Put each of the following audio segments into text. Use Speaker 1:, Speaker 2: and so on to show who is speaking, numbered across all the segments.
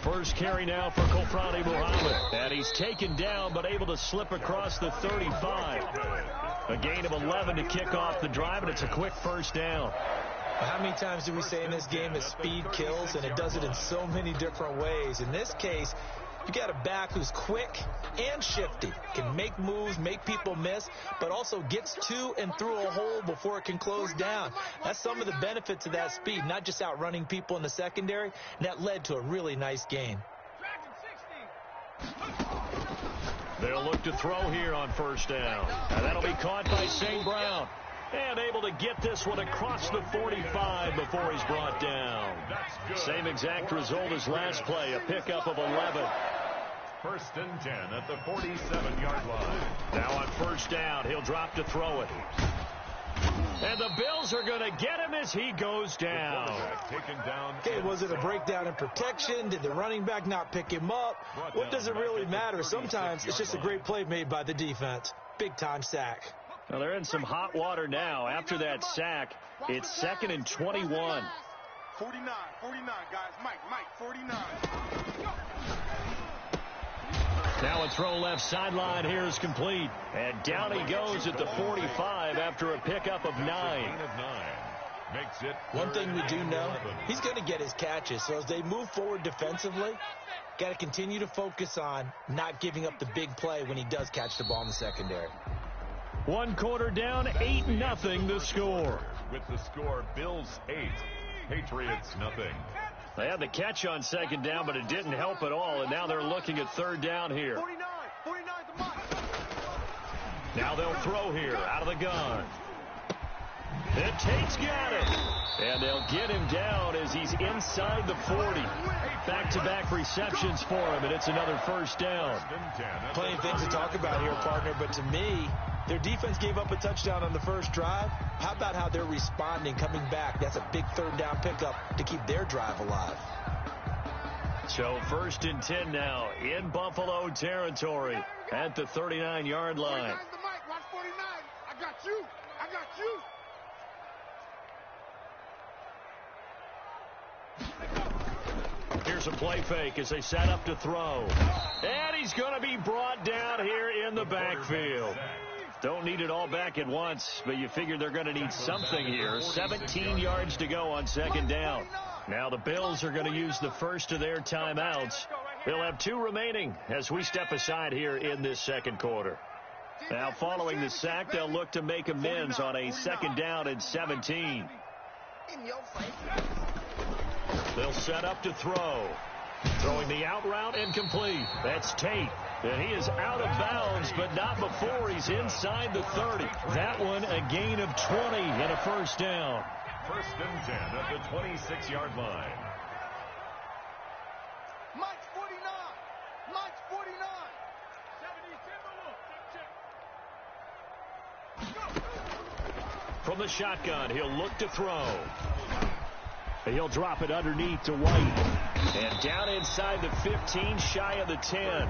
Speaker 1: First carry now for Kofrani Muhammad. And he's taken down but able to slip across the 35. A gain of 11 to kick off the drive, and it's a quick first down.
Speaker 2: How many times do we say in this game that speed kills, and it does it in so many different ways? In this case, you got a back who's quick and shifty, can make moves, make people miss, but also gets to and through a hole before it can close down. That's some of the benefits of that speed, not just outrunning people in the secondary. And that led to a really nice gain.
Speaker 1: They'll look to throw here on first down. And that'll be caught by St. Brown. And able to get this one across the 45 before he's brought down. Same exact result as last play, a pickup of 11.
Speaker 3: First and 10 at the 47-yard line.
Speaker 1: Now on first down, he'll drop to throw it. And the Bills are going to get him as he goes down.
Speaker 2: Okay, was it a breakdown in protection? Did the running back not pick him up? What does it really matter? Sometimes it's just a great play made by the defense. Big-time sack.
Speaker 1: Well, they're in some hot water now. After that sack, it's 2nd and 21.
Speaker 4: 49, guys. Mike, 49.
Speaker 1: Now a throw left sideline here is complete. And down he goes at the 45 after a pickup of 9.
Speaker 2: One thing we do know, he's going to get his catches. So as they move forward defensively, got to continue to focus on not giving up the big play when he does catch the ball in the secondary.
Speaker 1: 1 quarter down, 8-0 the score.
Speaker 3: With the score, Bills 8, Patriots nothing.
Speaker 1: They had the catch on second down, but it didn't help at all, and now they're looking at third down here.
Speaker 4: 49 to Mike.
Speaker 1: Now they'll throw here out of the gun. And Tate's got it. And they'll get him down as he's inside the 40. Back-to-back receptions for him, and it's another first down.
Speaker 2: Plenty of things to talk about here, partner, but to me, their defense gave up a touchdown on the first drive. How about how they're responding, coming back? That's a big third down pickup to keep their drive alive.
Speaker 1: So 1st and 10 now in Buffalo territory at the 39-yard line.
Speaker 4: Watch 49. I got you.
Speaker 1: Here's a play fake as they set up to throw. And he's going to be brought down here in the backfield. Don't need it all back at once, but you figure they're going to need something here. 17 yards to go on second down. Now the Bills are going to use the first of their timeouts. They'll have 2 remaining as we step aside here in this second quarter. Now following the sack, they'll look to make amends on a 2nd down and 17. They'll set up to throw. Throwing the out route incomplete. That's Tate. And he is out of bounds, but not before he's inside the 30. That one a gain of 20 and a first down.
Speaker 3: 1st and 10 at the 26-yard line.
Speaker 4: Mike's 49.
Speaker 1: From the shotgun, he'll look to throw. He'll drop it underneath to White. And down inside the 15, shy of the 10.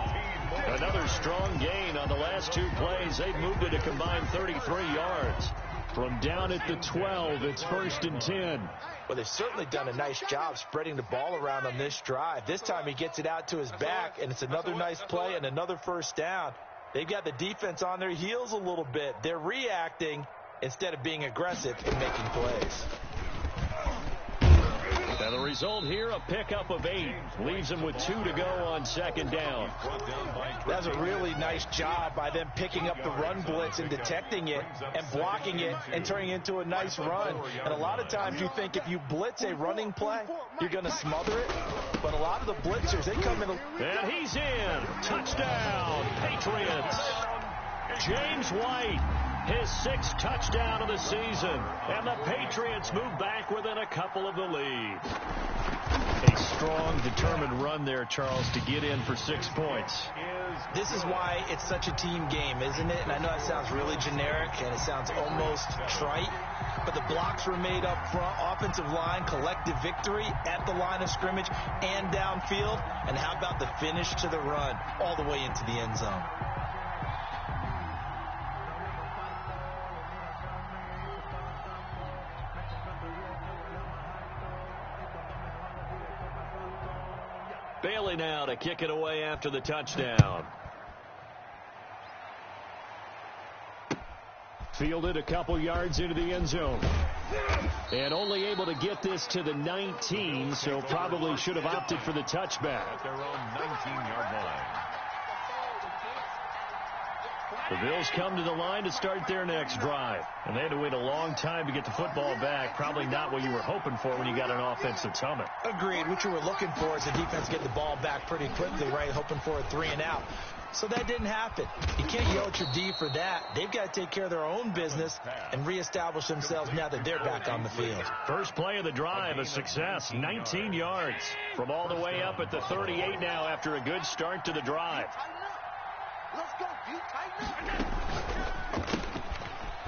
Speaker 1: Another strong gain on the last 2 plays. They've moved it a combined 33 yards. From down at the 12, it's 1st and 10.
Speaker 2: Well, they've certainly done a nice job spreading the ball around on this drive. This time he gets it out to his back, and it's another nice play and another first down. They've got the defense on their heels a little bit. They're reacting instead of being aggressive and making plays.
Speaker 1: Now the result here, a pickup of 8. Leaves them with 2 to go on second down.
Speaker 2: That's a really nice job by them picking up the run blitz and detecting it and blocking it and turning it into a nice run. And a lot of times you think if you blitz a running play, you're going to smother it. But a lot of the blitzers, they come in.
Speaker 1: And he's in. Touchdown, Patriots. James White. His 6th touchdown of the season. And the Patriots move back within a couple of the lead. A strong, determined run there, Charles, to get in for 6 points.
Speaker 2: This is why it's such a team game, isn't it? And I know that sounds really generic and it sounds almost trite, but the blocks were made up front, offensive line, collective victory at the line of scrimmage and downfield. And how about the finish to the run all the way into the end zone?
Speaker 1: Bailey now to kick it away after the touchdown. Fielded a couple yards into the end zone. And only able to get this to the 19, so probably should have opted for the touchback.
Speaker 3: At their own 19-yard line.
Speaker 1: The Bills come to the line to start their next drive. And they had to wait a long time to get the football back. Probably not what you were hoping for when you got an offensive tumble.
Speaker 2: Agreed. What you were looking for is the defense getting the ball back pretty quickly, right? Hoping for a 3-and-out. So that didn't happen. You can't yell at your D for that. They've got to take care of their own business and reestablish themselves now that they're back on the field.
Speaker 1: First play of the drive, a success, 19 yards. From all the way up at the 38 now after a good start to the drive.
Speaker 4: Let's go, D. Tighten up.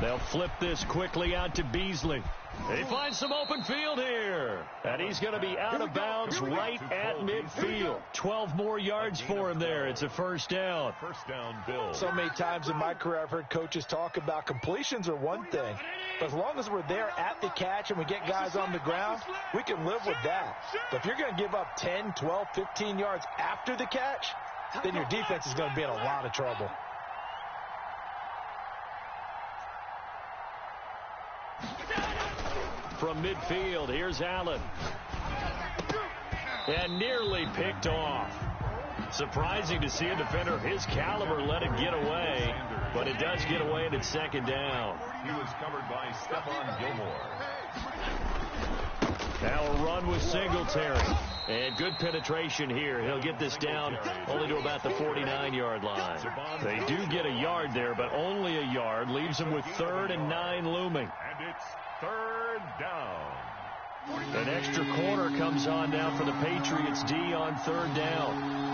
Speaker 1: They'll flip this quickly out to Beasley. He finds some open field here. And he's going to be out of bounds right at midfield. 12 more yards for him there. It's a first down.
Speaker 3: First down, Bills.
Speaker 2: So many times in my career I've heard coaches talk about completions are one thing. But as long as we're there at the catch and we get guys on the ground, we can live with that. But if you're going to give up 10, 12, 15 yards after the catch, then your defense is going to be in a lot of trouble.
Speaker 1: From midfield, here's Allen. And nearly picked off. Surprising to see a defender of his caliber let it get away, but it does get away and it's second down.
Speaker 3: He was covered by Stephon Gilmore.
Speaker 1: Now a run with Singletary. And good penetration here. He'll get this down only to about the 49-yard line. They do get a yard there, but only a yard. Leaves them with 3rd and 9 looming.
Speaker 3: And it's third down.
Speaker 1: An extra corner comes on now for the Patriots D on 3rd down.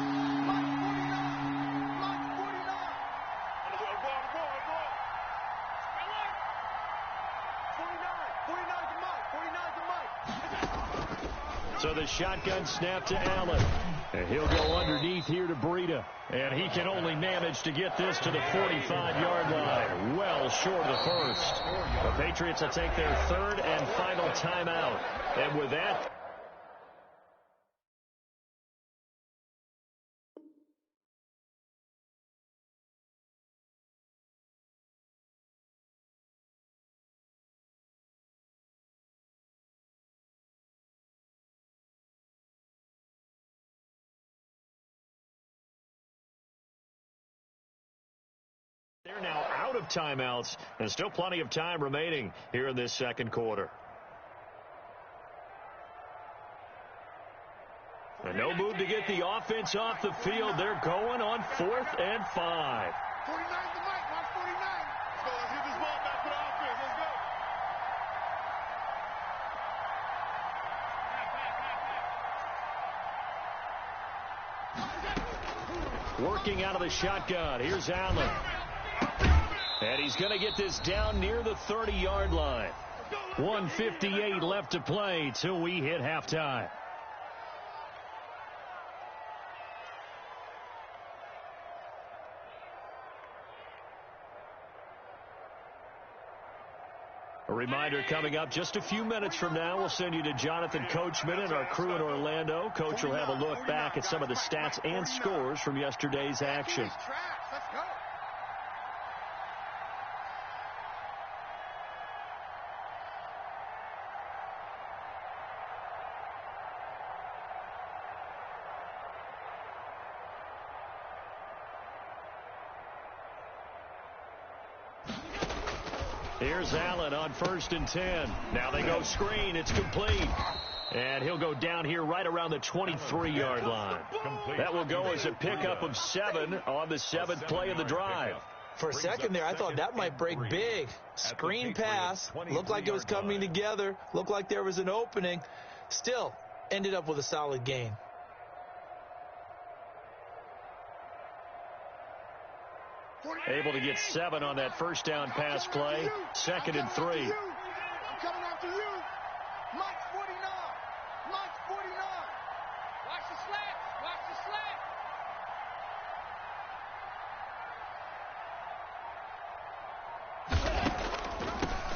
Speaker 1: So the shotgun snap to Allen. And he'll go underneath here to Breida. And he can only manage to get this to the 45-yard line. Well short of the first. The Patriots will take their 3rd and final timeout. And with that... They're now out of timeouts, and still plenty of time remaining here in this second quarter. And no move to get the offense off the field. They're going on 4th and 5.
Speaker 4: 49's the mic. Watch 49. Let's go. Let's get this ball back for the offense. Let's go.
Speaker 1: Working out of the shotgun. Here's Allen. And he's going to get this down near the 30-yard line. 1:58 left to play till we hit halftime. A reminder coming up just a few minutes from now, we'll send you to Jonathan Coachman and our crew in Orlando. Coach will have a look back at some of the stats and scores from yesterday's action.
Speaker 4: Let's go.
Speaker 1: Here's Allen on 1st and 10. Now they go screen. It's complete. And he'll go down here right around the 23-yard line. That will go as a pickup of 7 on the 7th play of the drive.
Speaker 2: For a second there, I thought that might break big. Screen pass. Looked like it was coming together. Looked like there was an opening. Still, ended up with a solid gain.
Speaker 1: Able to get 7 on that first down pass play. 2nd and 3.
Speaker 4: I'm coming after you. Mike 49. Mike 49. Watch the slant. Watch the slant.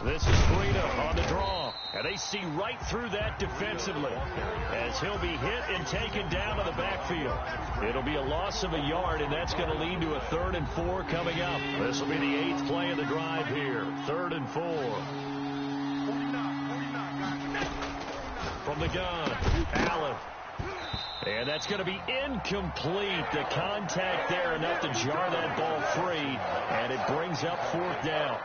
Speaker 1: This is Breida on the draw. And they see right through that defensively as he'll be hit and taken down to the backfield. It'll be a loss of a yard, and that's going to lead to a 3rd and 4 coming up. This will be the 8th play of the drive here. 3rd and 4. From the gun, Allen. And that's going to be incomplete. The contact there enough to jar that ball free, and it brings up 4th down.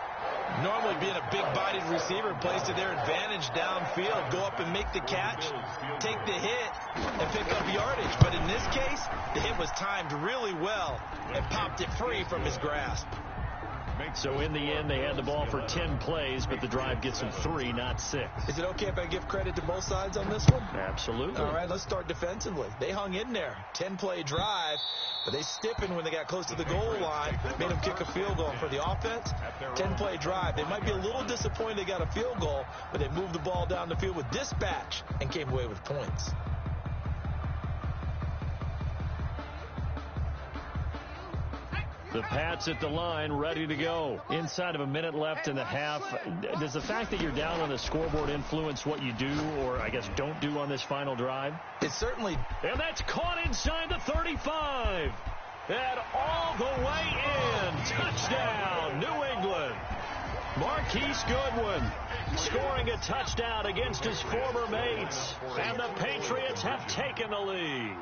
Speaker 2: Normally being a big-bodied receiver plays to their advantage downfield. Go up and make the catch, take the hit, and pick up yardage. But in this case, the hit was timed really well and popped it free from his grasp.
Speaker 1: So in the end, they had the ball for 10 plays, but the drive gets them 3, not 6.
Speaker 2: Is it okay if I give credit to both sides on this one?
Speaker 1: Absolutely.
Speaker 2: All right, let's start defensively. They hung in there. 10-play drive, but they stiffened when they got close to the goal line, made them kick a field goal. For the offense, 10-play drive. They might be a little disappointed they got a field goal, but they moved the ball down the field with dispatch and came away with points.
Speaker 1: The Pats at the line, ready to go. Inside of a minute left in the half. Does the fact that you're down on the scoreboard influence what you do, or I guess don't do on this final drive?
Speaker 2: It certainly.
Speaker 1: And that's caught inside the 35. And all the way in. Touchdown, New England. Marquise Goodwin scoring a touchdown against his former mates. And the Patriots have taken the lead.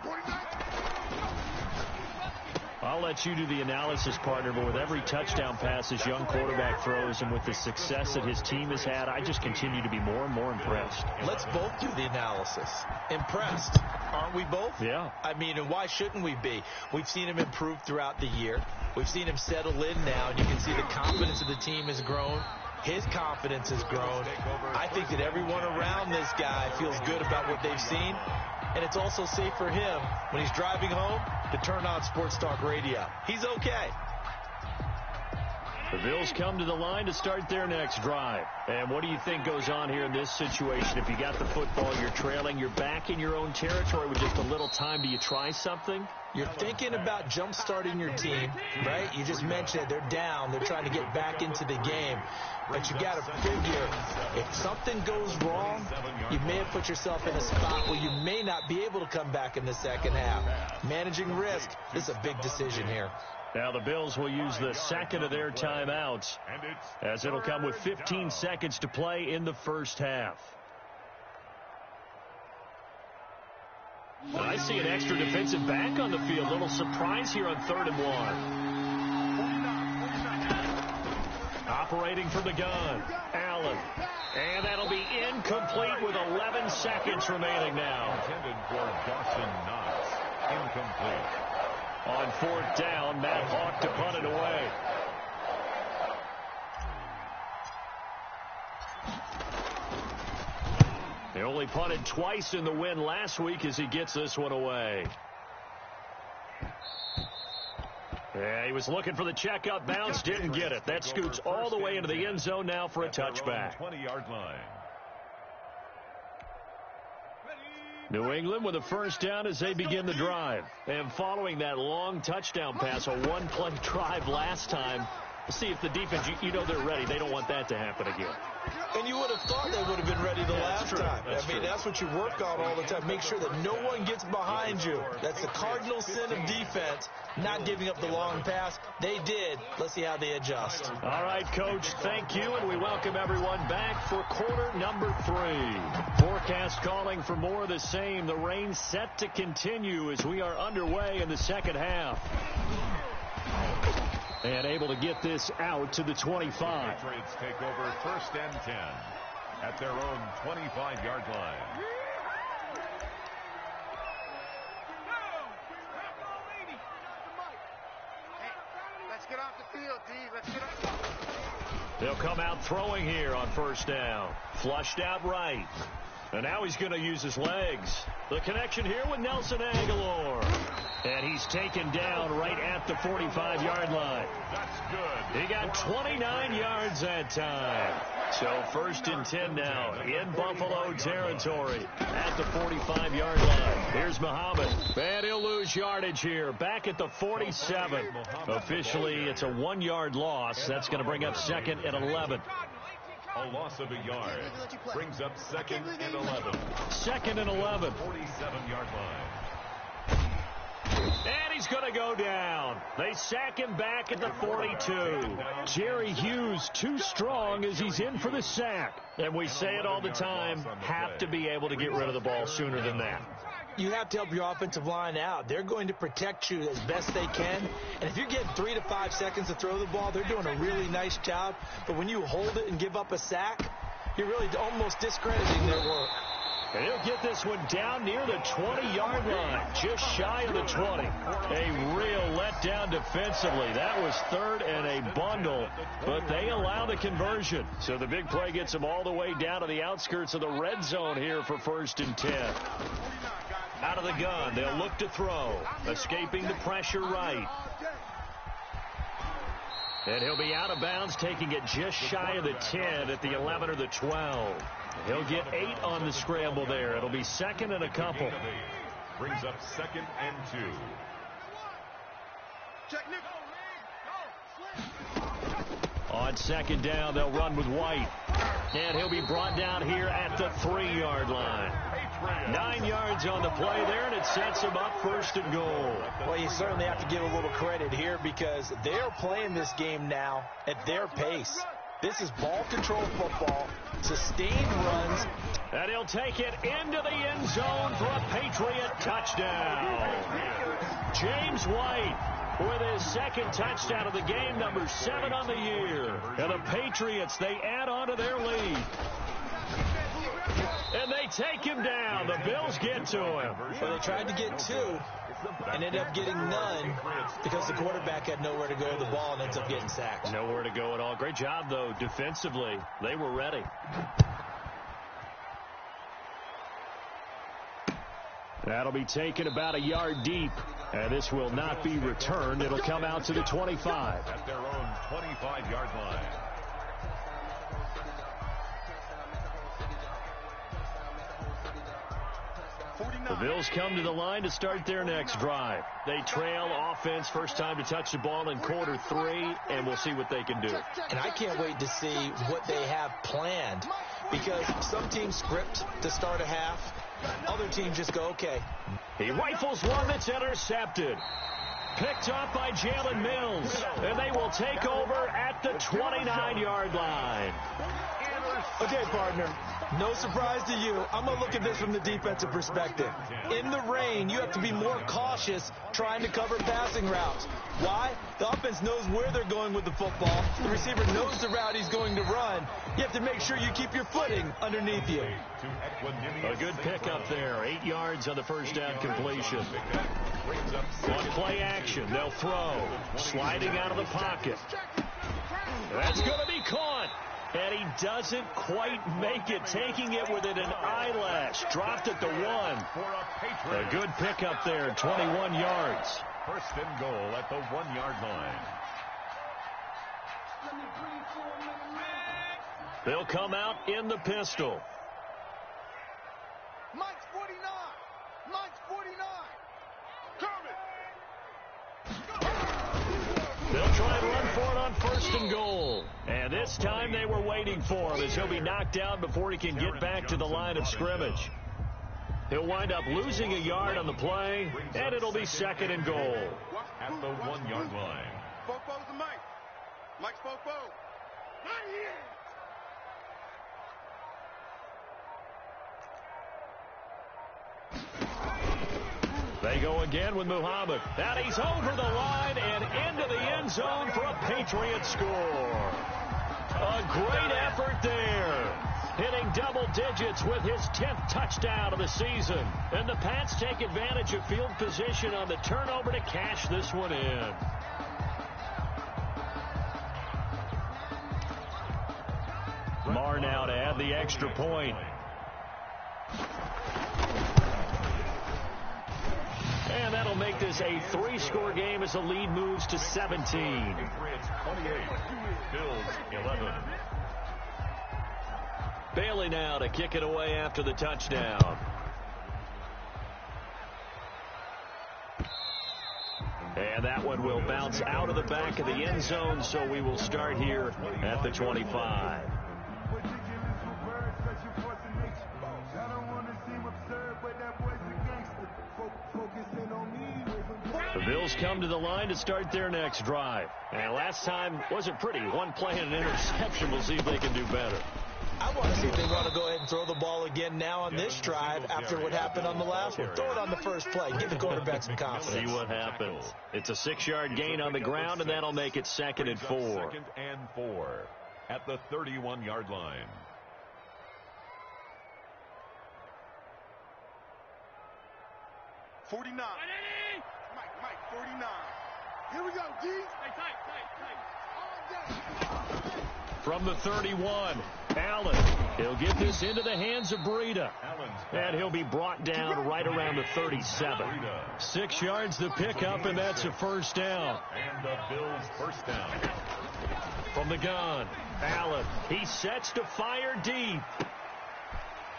Speaker 1: I'll let you do the analysis, partner, but with every touchdown pass this young quarterback throws and with the success that his team has had, I just continue to be more and more impressed.
Speaker 2: Let's both do the analysis. Impressed, aren't we both?
Speaker 1: Yeah.
Speaker 2: I mean, and why shouldn't we be? We've seen him improve throughout the year. We've seen him settle in now, and you can see the confidence of the team has grown. His confidence has grown. I think that everyone around this guy feels good about what they've seen. And it's also safe for him when he's driving home to turn on Sports Talk Radio. He's okay.
Speaker 1: The Bills come to the line to start their next drive. And what do you think goes on here in this situation? If you got the football, you're trailing, you're back in your own territory with just a little time. Do you try something?
Speaker 2: You're thinking about jump-starting your team, right? You just mentioned it. They're down. They're trying to get back into the game. But you got to figure, if something goes wrong, you may have put yourself in a spot where you may not be able to come back in the second half. Managing risk, this is a big decision here.
Speaker 1: Now the Bills will use the second of their timeouts, as it'll come with 15 seconds to play in the first half. I see an extra defensive back on the field. Little surprise here on 3rd and 1. Operating from the gun, Allen. And that'll be incomplete with 11 seconds remaining now.
Speaker 3: Intended for Dawson Knox. Incomplete.
Speaker 1: On 4th down, Matt Hawk to punt it away. They only punted twice in the win last week as he gets this one away. Yeah, he was looking for the checkup bounce, didn't get it. That scoots all the way into the end zone now for a touchback.
Speaker 3: 20-yard line.
Speaker 1: New England with a first down as they begin the drive. And following that long touchdown pass, a one-play drive last time, see if the defense, you know they're ready. They don't want that to happen again.
Speaker 2: And you would have thought they would have been ready the last time. I mean, that's what you work on all the time. Make sure that no one gets behind you. That's the cardinal sin of defense, not giving up the long pass. They did. Let's see how they adjust.
Speaker 1: All right, Coach, thank you, and we welcome everyone back for quarter number 3. Forecast calling for more of the same. The rain set to continue as we are underway in the second half. And able to get this out to the 25.
Speaker 3: Patriots take over 1st and 10 at their own 25-yard line.
Speaker 4: Let's get off the field, D. Let's get off.
Speaker 1: They'll come out throwing here on 1st down. Flushed out right. And now he's going to use his legs. The connection here with Nelson Aguilar. And he's taken down right at the 45-yard line.
Speaker 3: That's good.
Speaker 1: He got 29 yards that time. So 1st and 10 now in Buffalo territory at the 45-yard line. Here's Muhammad. And he'll lose yardage here. Back at the 47. Officially, it's a 1-yard loss. That's going to bring up 2nd and 11.
Speaker 3: A loss of a yard. Brings up 2nd and 11.
Speaker 1: 2nd and 11.
Speaker 3: 47-yard line.
Speaker 1: And he's going to go down. They sack him back at the 42. Jerry Hughes too strong as he's in for the sack. And we say it all the time, have to be able to get rid of the ball sooner than that.
Speaker 2: You have to help your offensive line out. They're going to protect you as best they can. And if you're getting 3 to 5 seconds to throw the ball, they're doing a really nice job. But when you hold it and give up a sack, you're really almost discrediting their work.
Speaker 1: And he'll get this one down near the 20-yard line, just shy of the 20. A real letdown defensively. That was 3rd and a bundle, but they allow the conversion. So the big play gets them all the way down to the outskirts of the red zone here for 1st and 10. Out of the gun, they'll look to throw, escaping the pressure right. And he'll be out of bounds, taking it just shy of the 10 at the 11 or the 12. He'll get 8 on the scramble there. It'll be 2nd and a couple.
Speaker 3: Brings up 2nd and 2.
Speaker 1: On 2nd down, they'll run with White. And he'll be brought down here at the 3-yard line. 9 yards on the play there, and it sets him up 1st and goal.
Speaker 2: Well, you certainly have to give a little credit here because they're playing this game now at their pace. This is ball control football, sustained runs.
Speaker 1: And he'll take it into the end zone for a Patriot touchdown. James White with his 2nd touchdown of the game, number 7 on the year. And the Patriots, they add on to their lead. And they take him down. The Bills get to him.
Speaker 2: Well, they tried to get 2 and ended up getting none because the quarterback had nowhere to go with the ball and ends up getting sacked.
Speaker 1: Nowhere to go at all. Great job, though, defensively. They were ready. That'll be taken about a yard deep. And this will not be returned. It'll come out to the 25.
Speaker 3: At their own 25-yard line.
Speaker 1: The Bills come to the line to start their next drive. They trail offense, first time to touch the ball in quarter 3, and we'll see what they can do.
Speaker 2: And I can't wait to see what they have planned because some teams script to start a half. Other teams just go, okay.
Speaker 1: He rifles one that's intercepted. Picked up by Jalen Mills, and they will take over at the 29-yard line.
Speaker 2: Okay, partner, no surprise to you. I'm going to look at this from the defensive perspective. In the rain, you have to be more cautious trying to cover passing routes. Why? The offense knows where they're going with the football. The receiver knows the route he's going to run. You have to make sure you keep your footing underneath you.
Speaker 1: A good pickup there. 8 yards on the first down completion. On play action, they'll throw. Sliding out of the pocket. That's going to be caught. And he doesn't quite make it, taking it within an eyelash. Dropped at the 1. A good pickup there, 21 yards.
Speaker 3: 1st and goal at the 1-yard line.
Speaker 1: They'll come out in the pistol.
Speaker 4: Mike's 49. Mike's 49.
Speaker 1: They'll try and run for it on 1st and goal. And this time they were waiting for him as he'll be knocked down before he can get back to the line of scrimmage. He'll wind up losing a yard on the play, and it'll be 2nd and goal.
Speaker 3: At the 1-yard line.
Speaker 4: Fofo's the Mike. Mike's Fofo. Not here.
Speaker 1: They go again with Muhammad. And he's over the line and into the end zone for a Patriot score. A great effort there. Hitting double digits with his 10th touchdown of the season. And the Pats take advantage of field position on the turnover to cash this one in. Marr now to add the extra point. And that'll make this a 3-score game as the lead moves to 17.
Speaker 3: Patriots 28, Bills 11.
Speaker 1: Bailey now to kick it away after the touchdown. And that one will bounce out of the back of the end zone, so we will start here at the 25. Bills come to the line to start their next drive. And last time wasn't pretty. One play and an interception. We'll see if they can do better.
Speaker 2: I want to see if they want to go ahead and throw the ball again now on this drive after what happened on the last one. Throw it on the first play. Give the quarterback some confidence.
Speaker 1: See what happens. It's a 6-yard gain on the ground, and that'll make it 2nd and 4.
Speaker 3: 2nd and 4 at the 31-yard line.
Speaker 4: $49. Mike, 49. Here we go, D. Tight.
Speaker 1: From the 31, Allen. He'll get this into the hands of Breida. And he'll be brought down right around the 37. 6 yards to pick up, and that's a first down.
Speaker 3: And the Bills first down.
Speaker 1: From the gun, Allen. He sets to fire deep.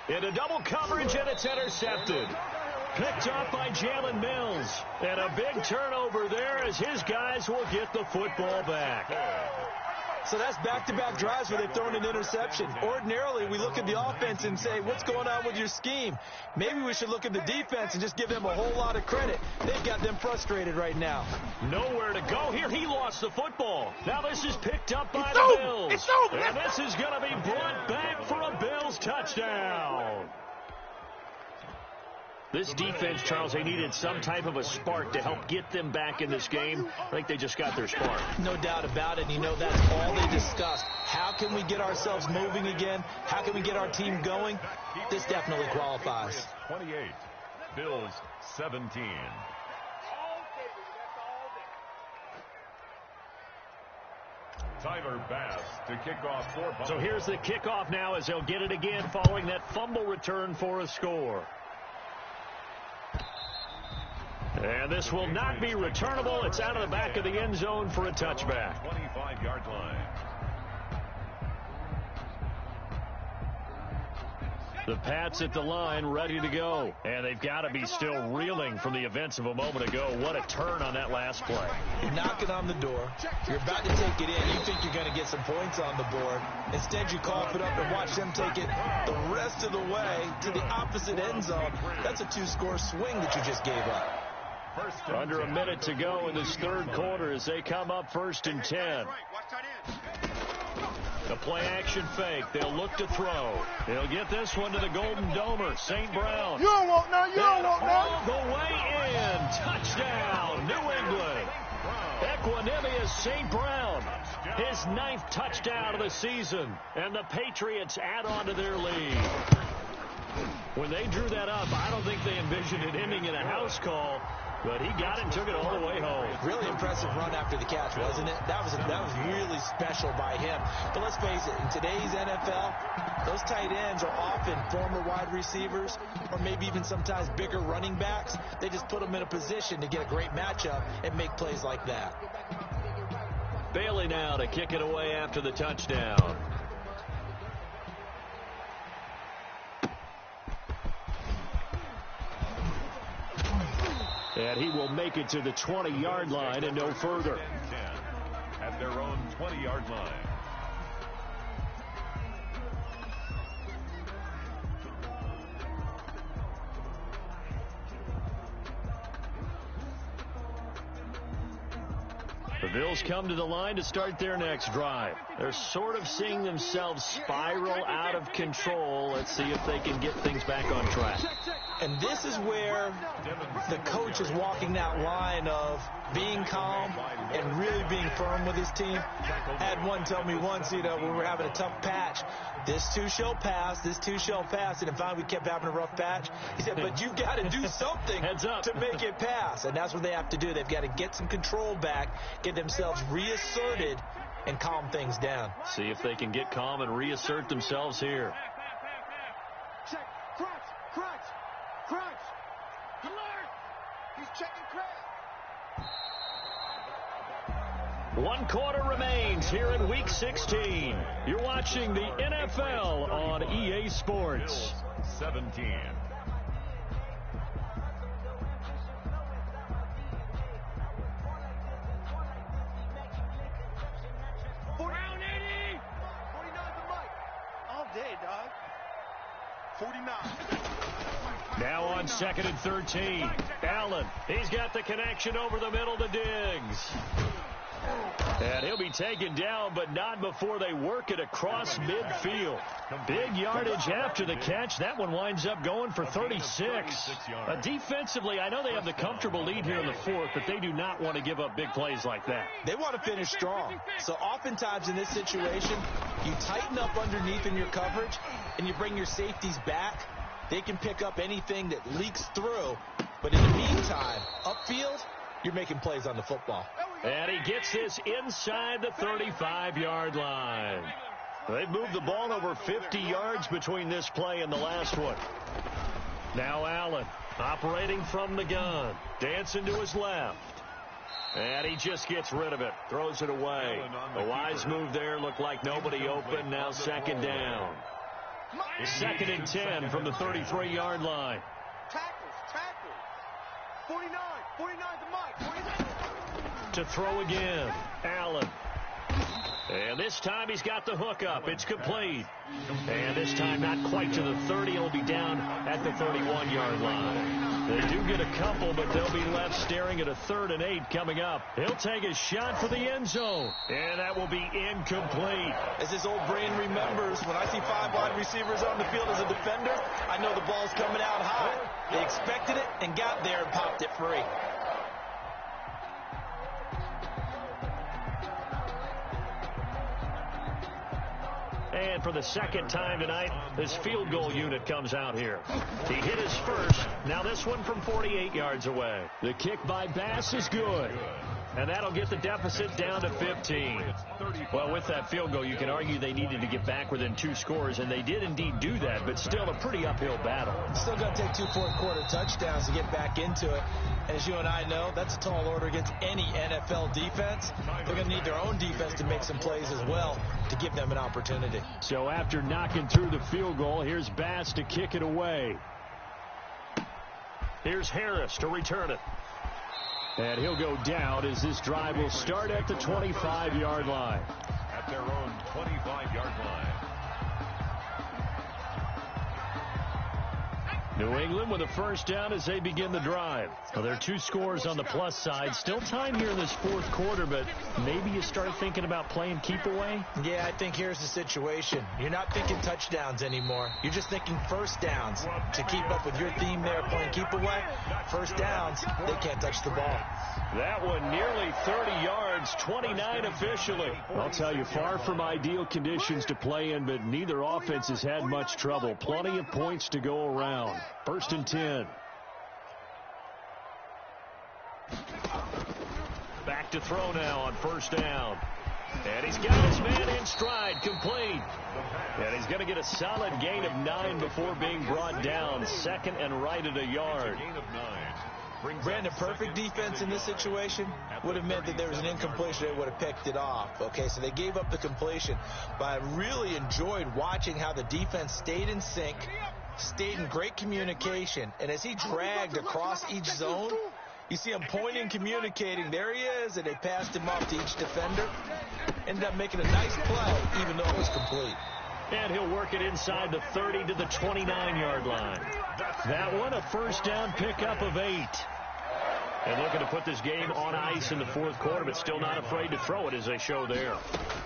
Speaker 1: Into double coverage, and it's intercepted. Picked up by Jalen Mills. And a big turnover there as his guys will get the football back.
Speaker 2: So that's back-to-back drives where they've thrown an interception. Ordinarily, we look at the offense and say, what's going on with your scheme? Maybe we should look at the defense and just give them a whole lot of credit. They've got them frustrated right now.
Speaker 1: Nowhere to go here. He lost the football. Now this is picked up by the Bills.
Speaker 4: It's over.
Speaker 1: And this is going to be brought back for a Bills touchdown. This defense, Charles, they needed some type of a spark to help get them back in this game. I think they just got their spark.
Speaker 2: No doubt about it. And you know, that's all they discussed. How can we get ourselves moving again? How can we get our team going? This definitely qualifies.
Speaker 3: 28. Bills 17. Tyler Bass to kick off for Buffalo.
Speaker 1: So here's the kickoff now as they'll get it again following that fumble return for a score. And this will not be returnable. It's out of the back of the end zone for a touchback.
Speaker 3: 25-yard line.
Speaker 1: The Pats at the line ready to go. And they've got to be still reeling from the events of a moment ago. What a turn on that last play.
Speaker 2: You're knocking on the door. You're about to take it in. You think you're going to get some points on the board. Instead, you cough it up and watch them take it the rest of the way to the opposite end zone. That's a 2-score swing that you just gave up.
Speaker 1: Under a minute to go in this third quarter as they come up 1st and 10. The play action fake. They'll look to throw. They'll get this one to the Golden Domer, St. Brown.
Speaker 4: You don't want none. You don't want none.
Speaker 1: All the way in. Touchdown, New England. Equanimeous St. Brown. His 9th touchdown of the season. And the Patriots add on to their lead. When they drew that up, I don't think they envisioned it ending in a house call. But he got it and took it all the way home.
Speaker 2: Really impressive run after the catch, wasn't it? That was really special by him. But let's face it, in today's NFL, those tight ends are often former wide receivers or maybe even sometimes bigger running backs. They just put them in a position to get a great matchup and make plays like that.
Speaker 1: Bailey now to kick it away after the touchdown. And he will make it to the 20-yard line and no further.
Speaker 3: At their own 20-yard line.
Speaker 1: The Bills come to the line to start their next drive. They're sort of seeing themselves spiral out of control. Let's see if they can get things back on track.
Speaker 2: And this is where the coach is walking that line of being calm and really being firm with his team. I had one tell me once, when we were having a tough patch, this too shall pass, this too shall pass. And finally we kept having a rough patch. He said, but you got to do something to make it pass. And that's what they have to do. They've got to get some control back, get themselves reasserted, and calm things down.
Speaker 1: See if they can get calm and reassert themselves here.
Speaker 4: Check. Crunch. Alert. He's checking crunch.
Speaker 1: 1 quarter remains here in Week 16. You're watching the NFL on EA Sports.
Speaker 3: 17.
Speaker 4: Round 80. 49 to Mike. All day, dog. 49.
Speaker 1: Now on 2nd and 13. Allen, he's got the connection over the middle to Diggs. And he'll be taken down, but not before they work it across midfield. Big yardage after the catch. That one winds up going for 36. Defensively, I know they have the comfortable lead here in the fourth, but they do not want to give up big plays like that.
Speaker 2: They want to finish strong. So oftentimes in this situation, you tighten up underneath in your coverage, and you bring your safeties back. They can pick up anything that leaks through. But in the meantime, upfield, you're making plays on the football.
Speaker 1: And he gets this inside the 35-yard line. They've moved the ball over 50 yards between this play and the last one. Now Allen operating from the gun. Dancing to his left. And he just gets rid of it. Throws it away. A wise move there. Looked like nobody open. Now 2nd down. 2nd and 10 from the 33-yard line.
Speaker 4: Tackles. 49 to Mike. 49.
Speaker 1: To throw again. Allen. And this time he's got the hook up. It's complete. And this time not quite to the 30. It'll be down at the 31-yard line. They do get a couple, but they'll be left staring at a 3rd and 8 coming up. He'll take a shot for the end zone. And that will be incomplete.
Speaker 2: As his old brain remembers, when I see 5 wide receivers on the field as a defender, I know the ball's coming out high. They expected it and got there and popped it free.
Speaker 1: And for the 2nd time tonight, this field goal unit comes out here. He hit his first. Now this one from 48 yards away. The kick by Bass is good. And that'll get the deficit down to 15. Well, with that field goal, you can argue they needed to get back within 2 scores, and they did indeed do that, but still a pretty uphill battle.
Speaker 2: Still going to take 2 fourth-quarter touchdowns to get back into it. As you and I know, that's a tall order against any NFL defense. They're going to need their own defense to make some plays as well to give them an opportunity.
Speaker 1: So after knocking through the field goal, here's Bass to kick it away. Here's Harris to return it. And he'll go down as this drive will start at the 25-yard line.
Speaker 3: At their own 25-yard line.
Speaker 1: New England with a first down as they begin the drive. Well, there are 2 scores on the plus side. Still time here in this fourth quarter, but maybe you start thinking about playing keep away?
Speaker 2: Yeah, I think here's the situation. You're not thinking touchdowns anymore. You're just thinking first downs. To keep up with your theme there, playing keep away, first downs, they can't touch the ball.
Speaker 1: That one nearly 30 yards, 29 officially. I'll tell you, far from ideal conditions to play in, but neither offense has had much trouble. Plenty of points to go around. 1st and 10. Back to throw now on 1st down. And he's got his man in stride, complete. And he's going to get a solid gain of 9 before being brought down. 2nd and right at a yard.
Speaker 2: Brandon, perfect defense in this situation would have meant that there was an incompletion. They would have picked it off. Okay, so they gave up the completion. But I really enjoyed watching how the defense stayed in sync, stayed in great communication. And as he dragged across each zone, you see him pointing, communicating. There he is, and they passed him off to each defender. Ended up making a nice play, even though it was complete.
Speaker 1: And he'll work it inside the 30 to the 29-yard line. That one, a first down pickup of 8. And looking to put this game on ice in the fourth quarter, but still not afraid to throw it as they show there.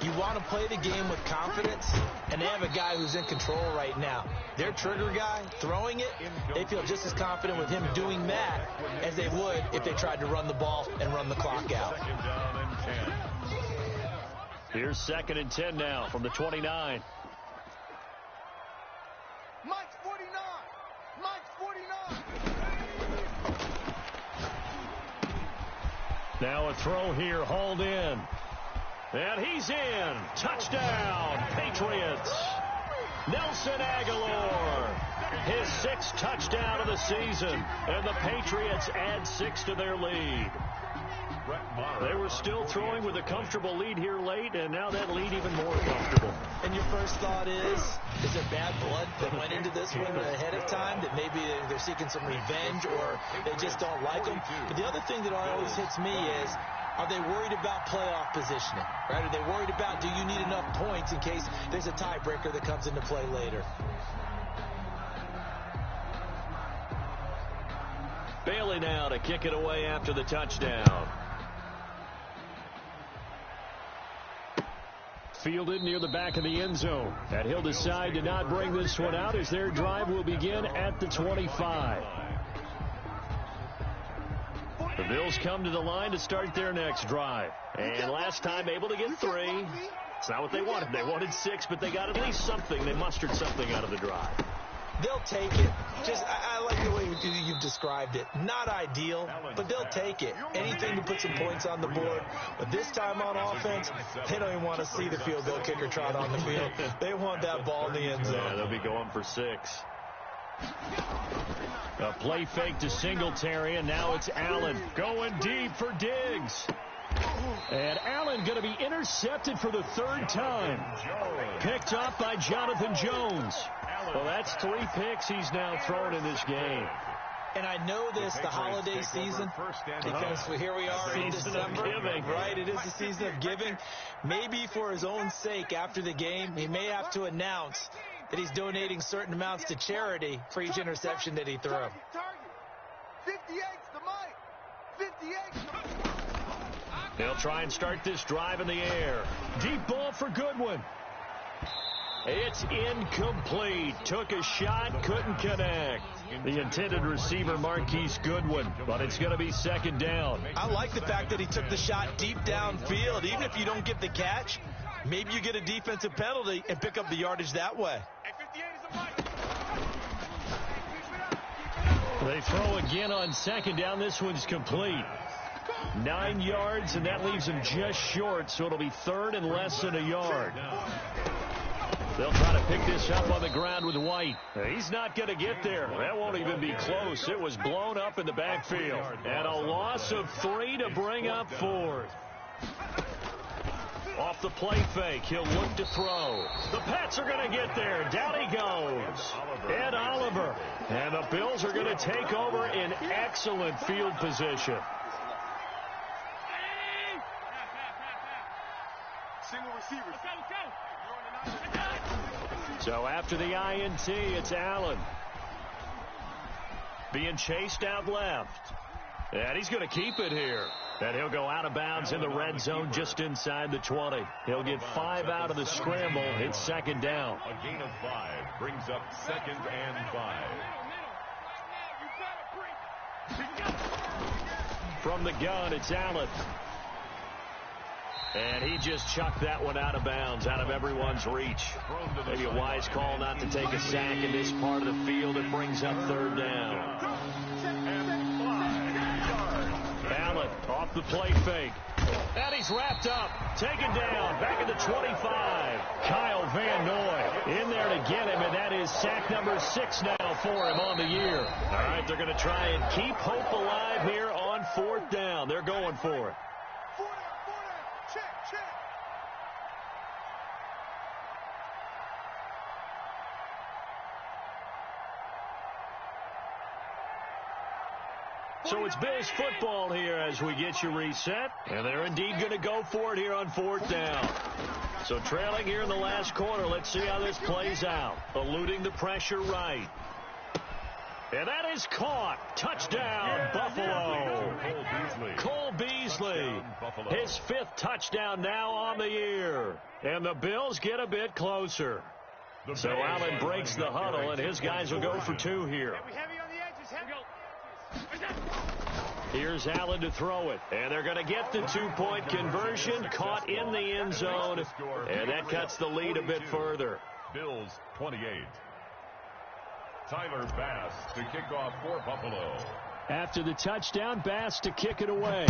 Speaker 2: You want to play the game with confidence, and they have a guy who's in control right now. Their trigger guy, throwing it, they feel just as confident with him doing that as they would if they tried to run the ball and run the clock out.
Speaker 1: Here's 2nd and 10 now from the 29.
Speaker 4: Mike's 49. Mike's 49.
Speaker 1: Now a throw here, hauled in. And he's in. Touchdown, Patriots. Nelson Aguilar. His 6th touchdown of the season. And the Patriots add 6 to their lead. They were still throwing with a comfortable lead here late, and now that lead even more comfortable.
Speaker 2: And your first thought is there bad blood that went into this one ahead of time, that maybe they're seeking some revenge or they just don't like them? But the other thing that always hits me is, are they worried about playoff positioning? Right? Are they worried about, do you need enough points in case there's a tiebreaker that comes into play later?
Speaker 1: Bailey now to kick it away after the touchdown. Fielded near the back of the end zone. And he'll decide to not bring this one out as their drive will begin at the 25. The Bills come to the line to start their next drive. And last time able to get 3. It's not what they wanted. They wanted 6, but they got at least something. They mustered something out of the drive.
Speaker 2: They'll take it. I like the way you've described it. Not ideal, but they'll take it. Anything to put some points on the board. But this time on offense, they don't even want to see the field goal kicker trot on the field. They want that ball in the end zone.
Speaker 1: Yeah, they'll be going for 6. A play fake to Singletary, and now it's Allen going deep for Diggs. And Allen going to be intercepted for the 3rd time. Picked up by Jonathan Jones. Well, that's 3 picks he's now thrown in this game.
Speaker 2: And I know this, the holiday season, because here we are in December, right? It is the season of giving. Maybe for his own sake after the game, he may have to announce that he's donating certain amounts to charity for each interception that he threw.
Speaker 4: 58's the mic. 58's the mic.
Speaker 1: They'll try and start this drive in the air. Deep ball for Goodwin. It's incomplete. Took a shot, couldn't connect. The intended receiver, Marquise Goodwin, but it's going to be 2nd down.
Speaker 2: I like the fact that he took the shot deep downfield. Even if you don't get the catch, maybe you get a defensive penalty and pick up the yardage that way.
Speaker 1: They throw again on 2nd down. This one's complete. 9 yards, and that leaves him just short, so it'll be 3rd and less than a yard. They'll try to pick this up on the ground with White. He's not going to get there. That won't even be close. It was blown up in the backfield. And a loss of 3 to bring up 4th. Off the play fake, he'll look to throw. The Pats are going to get there. Down he goes. Ed Oliver. And the Bills are going to take over in excellent field position.
Speaker 4: Single receivers.
Speaker 1: So after the INT, it's Allen. Being chased out left. And he's going to keep it here. And he'll go out of bounds in the red zone just inside the 20. He'll get 5 out of the scramble. It's 2nd down.
Speaker 3: A gain of 5 brings up 2nd and 5.
Speaker 1: From the gun, it's Allen. And he just chucked that one out of bounds, out of everyone's reach. Maybe a wise call not to take a sack in this part of the field. It brings up 3rd down. Allen off the play fake. And he's wrapped up. Taken down. Back at the 25. Kyle Van Noy in there to get him, and that is sack number 6 now for him on the year. All right, they're going to try and keep hope alive here on 4th down. They're going for it. So it's Bills football here as we get you reset. And they're indeed going to go for it here on 4th down. So trailing here in the last quarter. Let's see how this plays out. Eluding the pressure right. And that is caught. Touchdown, Buffalo. Cole Beasley. His 5th touchdown now on the year. And the Bills get a bit closer. So Allen breaks the huddle, and his guys will go for 2 here. Here's Allen to throw it. And they're going to get the 2-point conversion. Caught in the end zone. And that cuts the lead a bit further.
Speaker 3: Bills 28. Tyler Bass to kick off for Buffalo.
Speaker 1: After the touchdown, Bass to kick it away.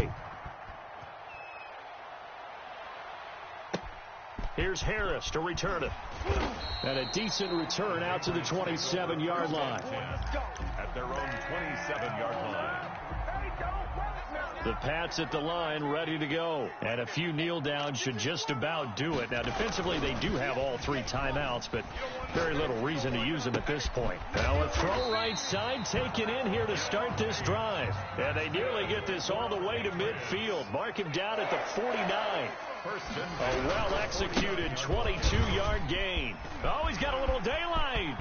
Speaker 1: Here's Harris to return it. And a decent return out to the 27-yard line.
Speaker 3: At their own 27-yard line.
Speaker 1: The Pats at the line ready to go. And a few kneel downs should just about do it. Now, defensively, they do have all 3 timeouts, but very little reason to use them at this point. Now, a throw right side taken in here to start this drive. And they nearly get this all the way to midfield. Mark him down at the 49. A well-executed 22-yard gain. Oh, he's got a little daylight.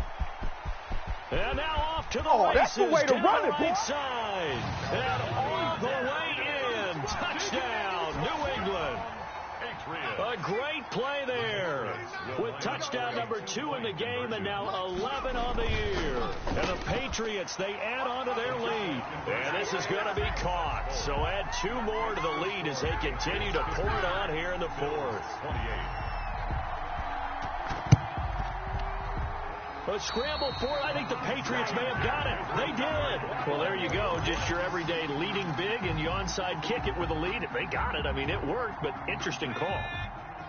Speaker 1: And now off to the
Speaker 4: Oh,
Speaker 1: races,
Speaker 4: that's the way to
Speaker 1: down
Speaker 4: run
Speaker 1: the
Speaker 4: it, boy.
Speaker 1: right side, and all the way in. Touchdown, New England. A great play there, with touchdown number 2 in the game and now 11 on the year. And the Patriots, they add on to their lead. And this is going to be caught. So add 2 more to the lead as they continue to pour it on here in the 4th. A scramble for it. I think the Patriots may have got it. They did. Well, there you go. Just your everyday leading big, and you onside kick it with a lead. They got it. I mean, it worked, but interesting call.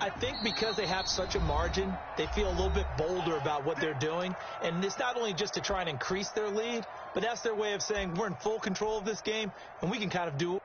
Speaker 2: I think because they have such a margin, they feel a little bit bolder about what they're doing. And it's not only just to try and increase their lead, but that's their way of saying we're in full control of this game, and we can kind of do